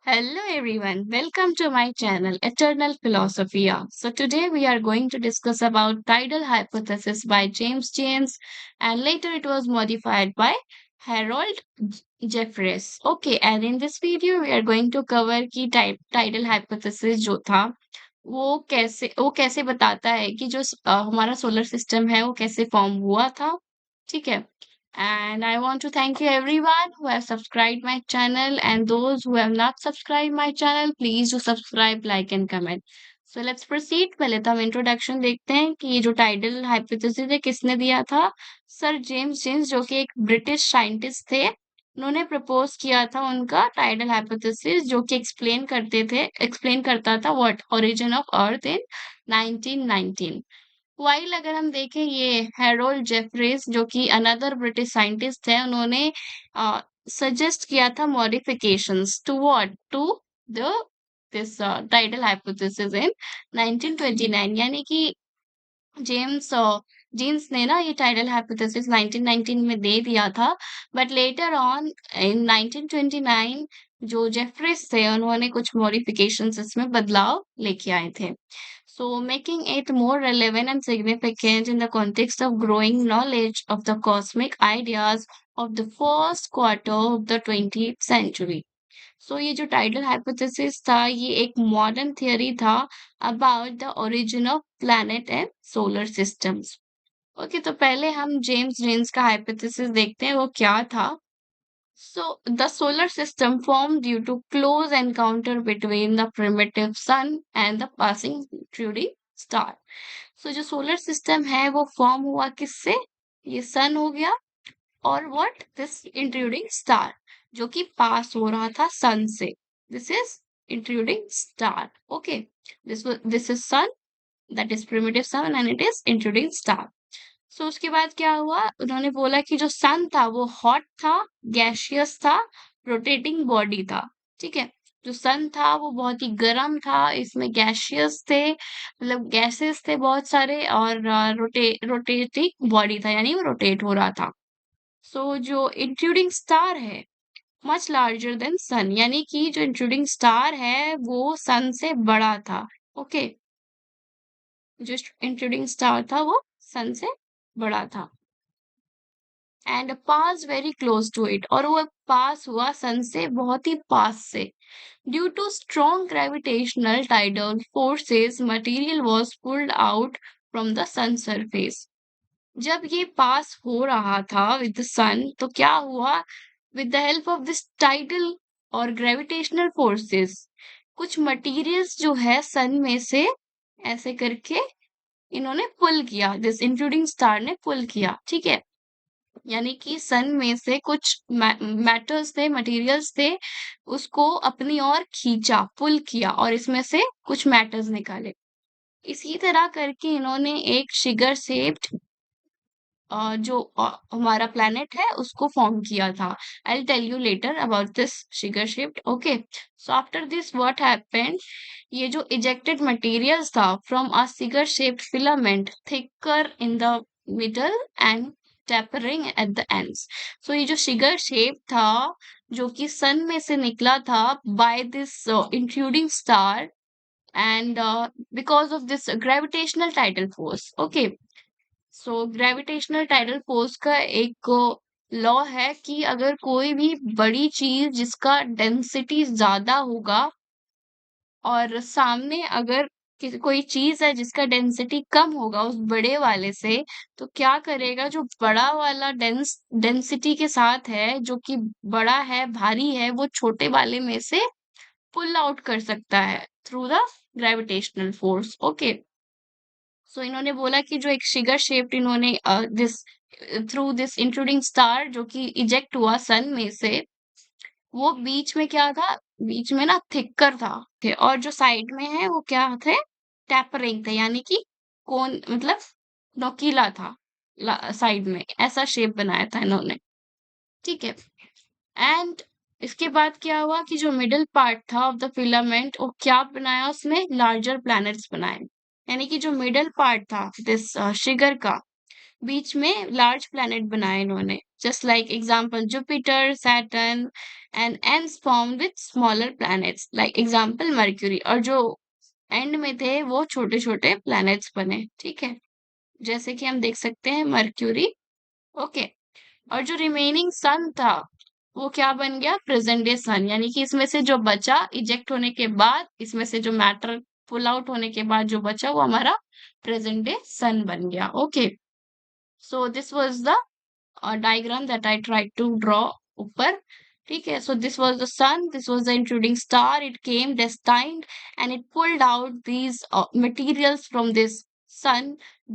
Hello everyone, welcome to my channel Eternal Philosophia. So today we are going to discuss about tidal hypothesis by James, and later it was modified by Harold Jeffreys. Okay, and in this video we are going to cover कि tidal hypothesis जो था वो कैसे बताता है कि जो हमारा सोलर सिस्टम है वो कैसे फॉर्म हुआ था। ठीक है। And I want to thank you everyone who have subscribed my channel, and those who have not subscribed my channel, please do subscribe, like and comment. So let's proceed. पहले तो हम इंट्रोडक्शन देखते हैं कि ये जो टाइडल हाइपोथेसिस है किसने दिया था। सर जेम्स जो कि एक ब्रिटिश साइंटिस्ट थे, उन्होंने प्रपोज किया था उनका टाइडल हाइपोथेसिस जो कि एक्सप्लेन करता था what origin of earth in 1919। While अगर हम देखें ये हैरोल्ड जेफरीज जो कि अनदर ब्रिटिश साइंटिस्ट है, उन्होंने सजेस्ट किया था modifications to what to the this tidal hypothesis in 1929। यानी कि जेम्स जीन्स ने ना ये टाइडल हाइपोथेसिस 1919 में दे दिया था, बट लेटर ऑन इन 1929 जो जेफरीज थे उन्होंने कुछ मॉडिफिकेशंस इसमें बदलाव लेके आए थे। So, making it more relevant and significant in the context of growing knowledge of the cosmic ideas of the first quarter of the 20th century. So, ये जो tidal hypothesis था, ये एक modern theory था about the origin of planet and solar systems. Okay, तो पहले हम James jeans का हाइपोथेसिस देखते हैं वो क्या था। So, the solar system formed due to close encounter between the primitive sun and the passing intruding star. So, जो solar system है वो form हुआ किससे? ये sun हो गया और what? This intruding star जो कि pass हो रहा था sun से. This is intruding star. Okay. This is sun, that is primitive sun, and it is intruding star. सो उसके बाद क्या हुआ, उन्होंने बोला कि जो सन था वो हॉट था, गैसियस था, रोटेटिंग बॉडी था। ठीक है। जो सन था वो बहुत ही गर्म था, इसमें गैसियस थे, मतलब गैसेस थे बहुत सारे, और रोटेटिंग बॉडी था, यानी वो रोटेट हो रहा था। सो जो इंट्रूडिंग स्टार है मच लार्जर देन सन, यानी कि जो इंट्रूडिंग स्टार है वो सन से बड़ा था। ओके। जो इंट्रूडिंग स्टार था वो सन से बड़ा था and pass very close to it, और वो पास हुआ सन से बहुत ही पास से। Due to strong gravitational tidal forces material was pulled out from the sun surface. जब ये पास हो रहा था विद द सन, तो क्या हुआ, with the help of this tidal और ग्रेविटेशनल फोर्सेस कुछ मटेरियल्स जो है सन में से ऐसे करके इन्होंने पुल किया, दिस इंक्लूडिंग स्टार ने पुल किया। ठीक है। यानी कि सन में से कुछ मैटर्स थे, मटेरियल्स थे, उसको अपनी ओर खींचा, पुल किया, और इसमें से कुछ मैटर्स निकाले। इसी तरह करके इन्होंने एक शिगर शेप्ड जो हमारा प्लेनेट है उसको फॉर्म किया था। I tell you later about this cigar shaped. Okay. So after this what happened, ये जो इजेक्टेड मटेरियल्स था from a cigar shaped filament thicker in the middle and tapering at the ends. So ये जो Shigar shape था जो कि सन में से निकला था by this including star and because of this gravitational tidal force. Okay. So gravitational tidal force का एक लॉ है कि अगर कोई भी बड़ी चीज जिसका डेंसिटी ज्यादा होगा और सामने अगर कोई चीज है जिसका डेंसिटी कम होगा उस बड़े वाले से, तो क्या करेगा, जो बड़ा वाला डेंसिटी के साथ है, जो कि बड़ा है, भारी है, वो छोटे वाले में से पुल आउट कर सकता है through the gravitational force. Okay. So इन्होंने बोला कि जो एक शिगर शेप्ड इन्होंने this through this including star जो कि इजेक्ट हुआ सन में से, वो बीच में क्या था, बीच में ना थिकर था। और जो साइड में है वो क्या थे, टैपरिंग थे, यानी कि कौन मतलब नोकीला था, साइड में ऐसा शेप बनाया था इन्होंने। ठीक है। एंड इसके बाद क्या हुआ कि जो मिडिल पार्ट था ऑफ द फिलामेंट वो क्या बनाया, उसमें लार्जर प्लैनेट्स बनाए। यानी कि जो मिडिल पार्ट था दिस शिगर का, बीच में लार्ज प्लैनेट बनाए इन्होंने, just like example Jupiter, Saturn, and ends formed with smaller planets like example Mercury, और जो एंड में थे वो छोटे छोटे प्लैनेट्स बने, ठीक है, जैसे कि हम देख सकते हैं मर्क्यूरी। ओके, और जो रिमेनिंग सन था वो क्या बन गया, प्रेजेंट डे सन, यानी कि इसमें से जो बचा इजेक्ट होने के बाद, इसमें से जो मैटर पुल आउट होने के बाद जो बचा वो हमारा प्रेजेंट डे सन बन गया। Okay, so this was the diagram that I tried to draw ऊपर, ठीक है। So this was the sun, this was the intruding star, it came destined and it pulled out these materials from this sun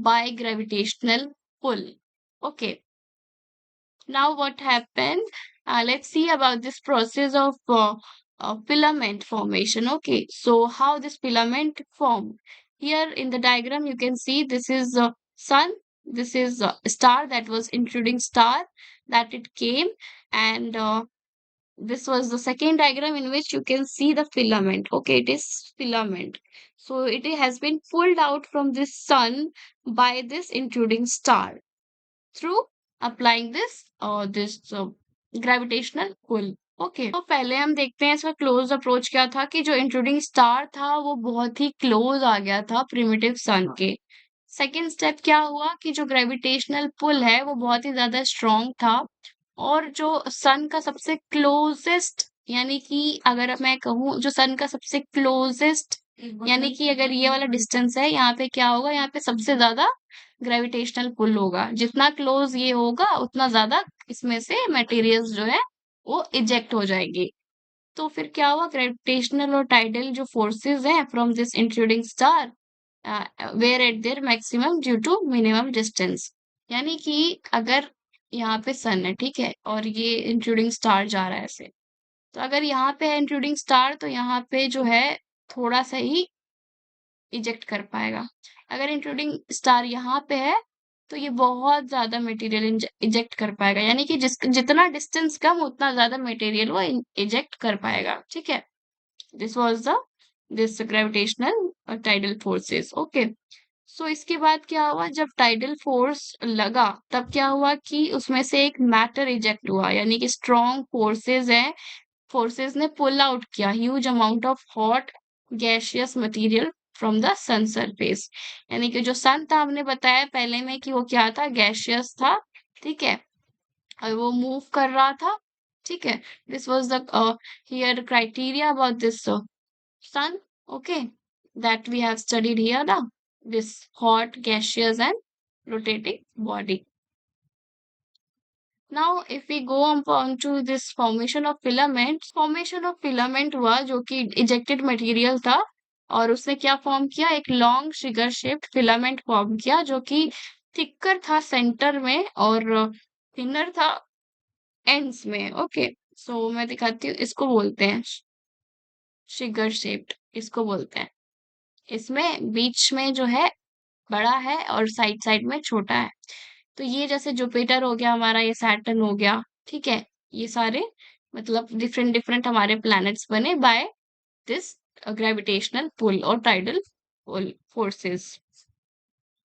by gravitational pull. Okay, now what happened, let's see about this process of filament formation. Okay, so how this filament formed, here in the diagram you can see this is sun, this is a star, that was intruding star that it came, and this was the second diagram in which you can see the filament. Okay, it is filament, so it has been pulled out from this sun by this intruding star through applying this gravitational pull. Okay, तो पहले हम देखते हैं इसका close approach क्या था, कि जो इंट्रूडिंग स्टार था वो बहुत ही क्लोज आ गया था प्रिमिटिव सन के। सेकेंड स्टेप क्या हुआ कि जो ग्रेविटेशनल पुल है वो बहुत ही ज्यादा स्ट्रॉन्ग था, और जो सन का सबसे क्लोजेस्ट, यानी कि अगर मैं कहूँ जो सन का सबसे क्लोजेस्ट, यानी कि अगर ये वाला डिस्टेंस है, यहाँ पे क्या होगा, यहाँ पे सबसे ज्यादा ग्रेविटेशनल पुल होगा, जितना क्लोज ये होगा उतना ज्यादा इसमें से मटेरियल्स जो है वो इजेक्ट हो जाएंगे। तो फिर क्या हुआ, ग्रेविटेशनल और टाइडल जो फोर्सेस हैं from this intruding star were at their maximum due to minimum distance, यानी कि अगर यहाँ पे सन है, ठीक है, और ये इंट्रूडिंग स्टार जा रहा है ऐसे, तो अगर यहाँ पे है इंट्रूडिंग स्टार तो यहाँ पे जो है थोड़ा सा ही इजेक्ट कर पाएगा। अगर इंट्रूडिंग स्टार यहाँ पे है तो ये बहुत ज्यादा मटेरियल इजेक्ट कर पाएगा, यानी कि जितना डिस्टेंस कम उतना ज्यादा मटेरियल वो इजेक्ट कर पाएगा, ठीक है। This was the this gravitational tidal forces. Okay, so इसके बाद क्या हुआ, जब टाइडल फोर्स लगा तब क्या हुआ कि उसमें से एक मैटर इजेक्ट हुआ, यानी कि स्ट्रॉन्ग फोर्सेस हैं, फोर्सेस ने पुल आउट किया huge amount of hot gaseous material from the sun surface, यानी कि जो सन था हमने बताया पहले में कि वो क्या था, गैशियस था, ठीक है, और वो मूव कर रहा था, ठीक है। This was the here criteria about this sun, okay, that we have studied here ना, this hot gaseous and rotating body. Now, if we go on to this formation of filament हुआ जो कि ejected material था, और उसने क्या form किया, एक long sugar shaped filament form किया जो कि थिकर था सेंटर में और थिनर था एंड्स में। ओके, सो मैं दिखाती हूँ, इसको बोलते हैं शुगर शेप्ड, इसको बोलते हैं, इसमें बीच में जो है बड़ा है और साइड साइड में छोटा है। तो ये जैसे जुपिटर हो गया हमारा, ये सैटर्न हो गया, ठीक है, ये सारे मतलब डिफरेंट डिफरेंट हमारे प्लैनेट्स बने बाय दिस ग्रेविटेशनल पुल और टाइडल पुल फोर्सेस।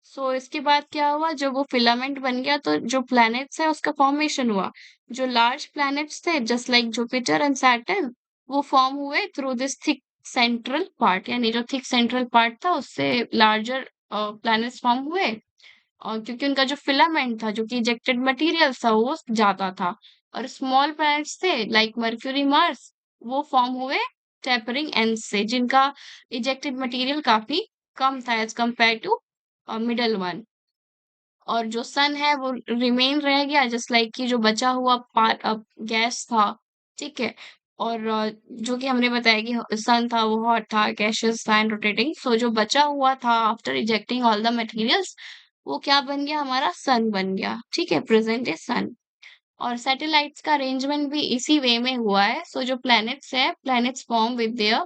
सो इसके बाद क्या हुआ, जब वो फिलामेंट बन गया तो जो प्लैनेट्स है उसका फॉर्मेशन हुआ। जो लार्ज प्लैनेट्स थे just like Jupiter and Saturn, वो फॉर्म हुए through this thick central part, यानी जो थिक सेंट्रल पार्ट था उससे लार्जर प्लैनेट्स फॉर्म हुए, और क्योंकि उनका जो फिलामेंट था जो कि इजेक्टेड मटेरियल था वो ज्यादा था, और स्मॉल प्लैनेट्स थे लाइक मर्क्यूरी मार्स, वो फॉर्म हुए टेपरिंग एंड से, जिनका इजेक्टेड मटेरियल काफी कम था as compare to middle one, और जो सन है वो रिमेन रह गया जस्ट लाइक कि जो बचा हुआ पार्ट गैस था, ठीक है, और जो कि हमने बताया कि सन था वो हॉट था, गैशियस था एंड रोटेटिंग, सो जो बचा हुआ था after ejecting all the materials वो क्या बन गया, हमारा सन बन गया, ठीक है, प्रेजेंट इज सन। और सैटेलाइट्स का अरेंजमेंट भी इसी वे में हुआ है। सो जो प्लैनेट्स है, planets form with their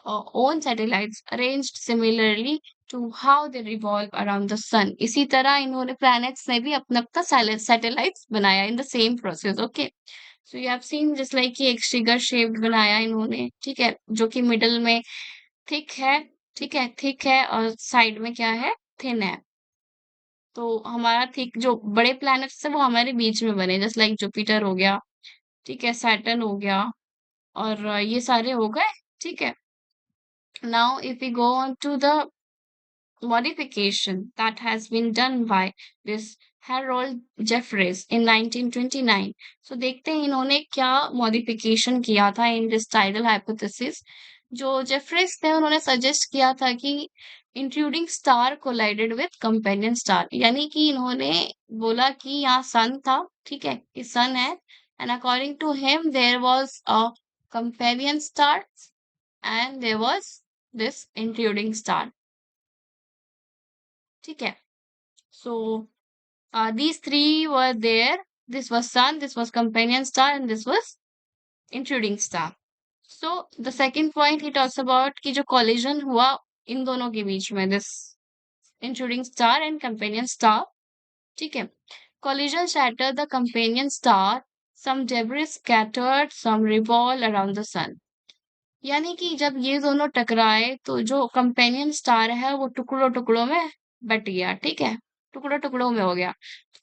own satellites arranged similarly to how they revolve around the sun. इसी तरह इन्होंने planets ने भी अपना अपना satellites बनाया in the same process. Okay, so you have seen just like कि एक sugar shaped बनाया इन्होंने, ठीक है, जो कि middle में thick है, ठीक है, thick है, और side में क्या है, thin है। तो हमारा ठीक जो बड़े प्लैनेट्स है वो हमारे बीच में बने, जैसे लाइक जुपिटर हो गया, ठीक है, सैटर्न हो गया, और ये सारे हो गए, ठीक है। Now if we go on to the modification that has been done by this Harold Jeffreys in 1929. So देखते हैं इन्होंने क्या मॉडिफिकेशन किया था इन दिस टाइडल हाइपोथेसिस। जो जेफरेस थे उन्होंने सजेस्ट किया था कि intruding star collided with companion star, यानी कि इन्होंने बोला कि यहाँ सन था, ठीक है, कि सन है, and according to him there was a companion star and there was this intruding star, ठीक है। So these three were there. This was sun, this was companion star, and this was intruding star. So the second point he talks about कि जो collision हुआ इन दोनों के बीच में, this intruding star and companion star, ठीक है। Collision shattered the companion star. Some debris scattered, some revolved around the sun. यानी कि जब ये दोनों टकराए तो जो कंपेनियन स्टार है वो टुकड़ों टुकड़ों में बट गया, ठीक है, टुकड़ों टुकड़ों में हो गया।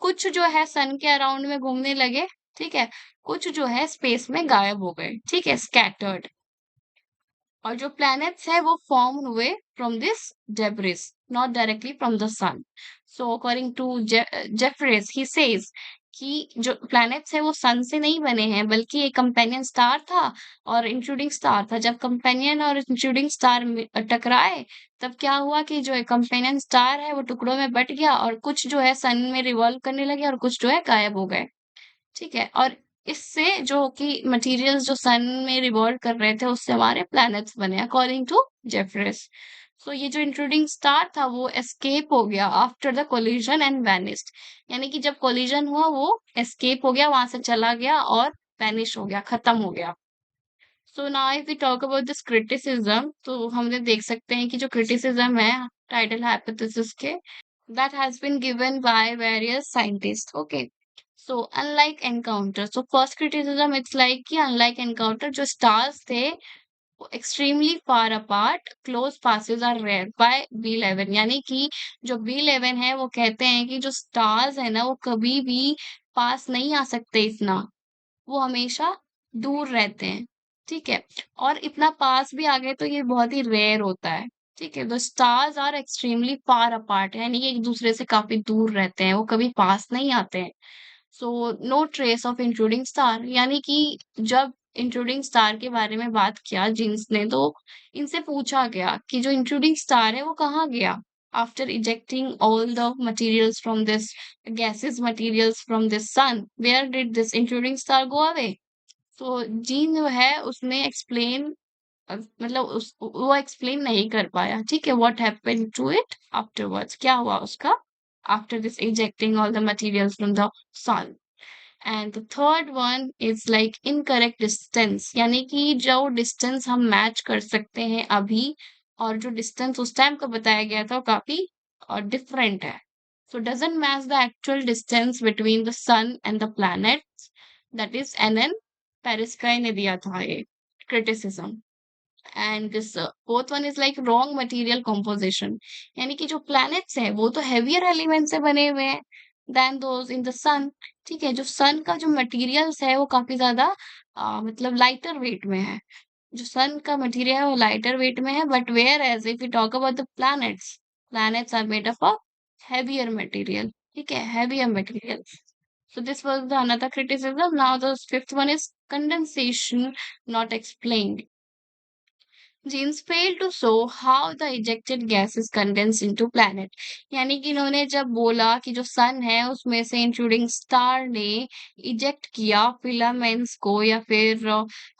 कुछ जो है सन के अराउंड में घूमने लगे, ठीक है, कुछ जो है स्पेस में गायब हो गए, ठीक है, स्कैटर्ड। और जो प्लैनेट्स है वो फॉर्म हुए from this debris, not directly from the sun. So according to Jeffreys he says कि जो प्लैनेट्स है वो सन से नहीं बने हैं, बल्कि एक कंपेनियन स्टार था और इंट्रूडिंग स्टार था। जब कंपेनियन और इंट्रूडिंग स्टार टकराए तब क्या हुआ कि जो कंपेनियन स्टार है वो टुकड़ों में बट गया, और कुछ जो है सन में रिवॉल्व करने लगे और कुछ जो है गायब हो गए, ठीक है। और इससे जो कि मटेरियल्स जो सन में रिवॉल्व कर रहे थे उससे हमारे प्लैनेट्स बने अकॉर्डिंग टू जेफरेस। सो ये जो इंट्रूडिंग स्टार था वो एस्केप हो गया after the collision and vanished, यानी कि जब कोलिजन हुआ वो एस्केप हो गया, वहां से चला गया और वैनिश हो गया, खत्म हो गया। So now if we talk about this criticism, तो हमने देख सकते हैं कि जो क्रिटिसिज्म है टाइडल हाइपोथेसिस के, that has been given by various scientists. Okay. So unlike encounter, so first criticism it's like कि unlike encounter जो stars थे वो extremely far apart, close passes are rare by B11, यानी कि जो B11 है वो कहते हैं कि जो stars है ना वो कभी भी पास नहीं आ सकते इतना, वो हमेशा दूर रहते हैं, ठीक है। और इतना पास भी आ गए तो ये बहुत ही रेयर होता है, ठीक है। The stars are extremely far apart, यानी कि एक दूसरे से काफी दूर रहते हैं, वो कभी पास नहीं आते हैं। So no trace of intruding star, यानी कि जब इंट्रूडिंग स्टार के बारे में बात किया जीन्स ने, तो इनसे पूछा गया कि जो इंट्रूडिंग स्टार है वो कहाँ गया after ejecting all the materials from this gaseous materials from the sun, where did this intruding star go away? तो जीन जो है उसने एक्सप्लेन, मतलब वो एक्सप्लेन नहीं कर पाया, ठीक है, what happened to it afterwards, क्या हुआ उसका after this ejecting all the materials from the sun. And the third one is like incorrect distance, यानी कि जो डिस्टेंस हम मैच कर सकते हैं अभी और जो डिस्टेंस उस टाइम का बताया गया था वो काफी डिफरेंट है। So doesn't match the actual distance between the sun and the planets, that is an पेरिस्काई ने दिया था ये criticism. And this fourth one is like wrong material composition, यानी कि जो प्लैनेट्स हैं वो तो हेवियर एलिमेंट से बने हुए हैं देन दोज इन द सन, ठीक है। जो सन का जो मटेरियल्स है वो काफी ज्यादा मतलब लाइटर वेट में है, जो सन का मटेरियल है वो लाइटर वेट में है, but whereas if you talk about the planets, planets are made up of heavier material, ठीक है, heavier material. So this was the another criticism. Now the fifth one is condensation not explained. James failed to show how the ejected gas is condensed into planet. यानी कि इन्होंने जब बोला कि जो सन है उसमें से इंट्रूडिंग स्टार ने इजेक्ट किया फिलामेंट्स को, या फिर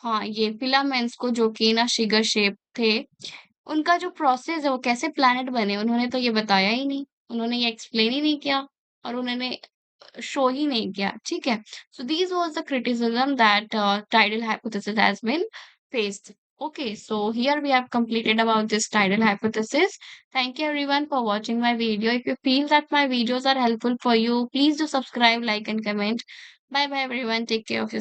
हाँ ये फिलामेंट्स को जो कि ना शिगर शेप थे, उनका जो प्रोसेस है वो कैसे प्लैनेट बने उन्होंने तो ये बताया ही नहीं, उन्होंने ये एक्सप्लेन ही नहीं किया और उन्होंने शो ही नहीं किया, ठीक है। So this was the criticism that tidal hypothesis has been faced. Okay, so here we have completed about this tidal hypothesis. Thank you everyone for watching my video. If you feel that my videos are helpful for you, please do subscribe, like and comment. Bye bye everyone. Take care of yourself.